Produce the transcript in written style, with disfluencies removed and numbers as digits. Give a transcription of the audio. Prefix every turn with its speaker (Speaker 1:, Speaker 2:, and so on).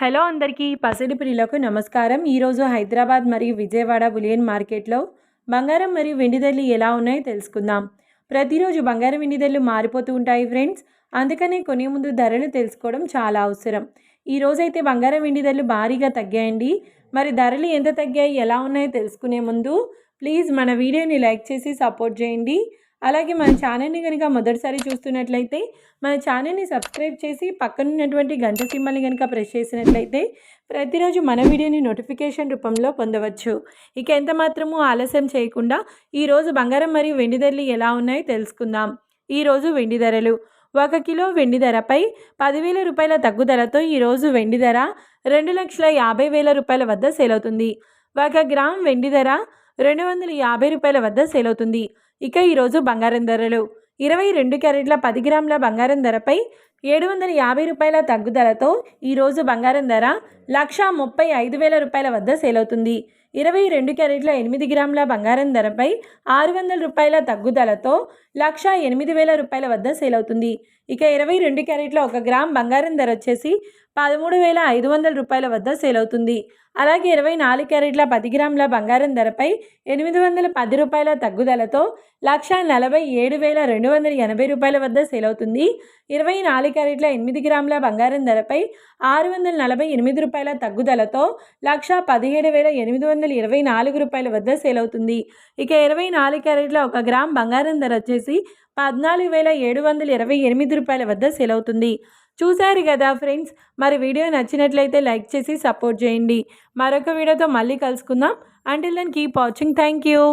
Speaker 1: Hello అందరికీ పసిడి ప్రియులకు నమస్కారం. ఈరోజు హైదరాబాద్ మరియు విజయవాడ బులియన్ మార్కెట్లో బంగారం మరియు వెండి ధరలు ఎలా ఉన్నాయో తెలుసుకుందాం. ప్రతిరోజు బంగారం వెండి ధరలు మారిపోతూ ఉంటాయి ఫ్రెండ్స్. అందుకనే కొనే ముందు ధరలు తెలుసుకోవడం చాలా అవసరం. ఈరోజైతే బంగారం వెండి ధరలు భారీగా తగ్గాయండి. మరి ధరలు ఎంత తగ్గాయి, ఎలా ఉన్నాయో తెలుసుకునే ముందు ప్లీజ్ మన వీడియోని లైక్ చేసి సపోర్ట్ చేయండి. అలాగే మన ఛానల్ని కనుక మొదటిసారి చూస్తున్నట్లయితే మన ఛానల్ని సబ్స్క్రైబ్ చేసి పక్కనున్నటువంటి గంట సింబల్ని కనుక ప్రెస్ చేసినట్లయితే ప్రతిరోజు మన వీడియోని నోటిఫికేషన్ రూపంలో పొందవచ్చు. ఇక ఎంత మాత్రమూ ఆలస్యం చేయకుండా ఈరోజు బంగారం మరియు వెండి ధరలు ఎలా ఉన్నాయో తెలుసుకుందాం. ఈరోజు వెండి ధరలు: 1 కిలో వెండి ధరపై 10,000 రూపాయల తగ్గుదలతో ఈరోజు వెండి ధర 2,50,000 రూపాయల వద్ద సేల్ అవుతుంది. 1 గ్రామ్ వెండి ధర 250 రూపాయల వద్ద సేల్ అవుతుంది. ఇక ఈరోజు బంగారం ధరలు: 22 క్యారెట్ల 10 గ్రాముల బంగారం ధరపై 750 రూపాయల తగ్గుదలతో ఈరోజు బంగారం ధర 1,35,000 రూపాయల వద్ద సేల్ అవుతుంది. 22 క్యారెట్ల 8 గ్రాముల బంగారం ధరపై 600 రూపాయల తగ్గుదలతో 1,08,000 రూపాయల వద్ద సేల్ అవుతుంది. ఇక 22 క్యారెట్ల 1 గ్రామ్ బంగారం ధర వచ్చేసి 13,500 రూపాయల వద్ద సేల్ అవుతుంది. అలాగే 24 క్యారెట్ల 10 గ్రాముల బంగారం ధరపై 810 రూపాయల తగ్గుదలతో 1,47,280 రూపాయల వద్ద సేల్ అవుతుంది. 24 క్యారెట్ల 8 గ్రాముల బంగారం ధరపై 648 రూపాయల తగ్గుదలతో 1,17,824 రూపాయల వద్ద సేల్ అవుతుంది. ఇక 24 క్యారెట్ల 1 గ్రామ్ బంగారం ధర వచ్చేసి 14,728 రూపాయల వద్ద సేల్ అవుతుంది. చూశారు కదా ఫ్రెండ్స్. మరి వీడియో నచ్చినట్లయితే లైక్ చేసి సపోర్ట్ చేయండి. మరొక వీడియోతో మళ్ళీ కలుసుకుందాం. Until then keep watching. Thank you.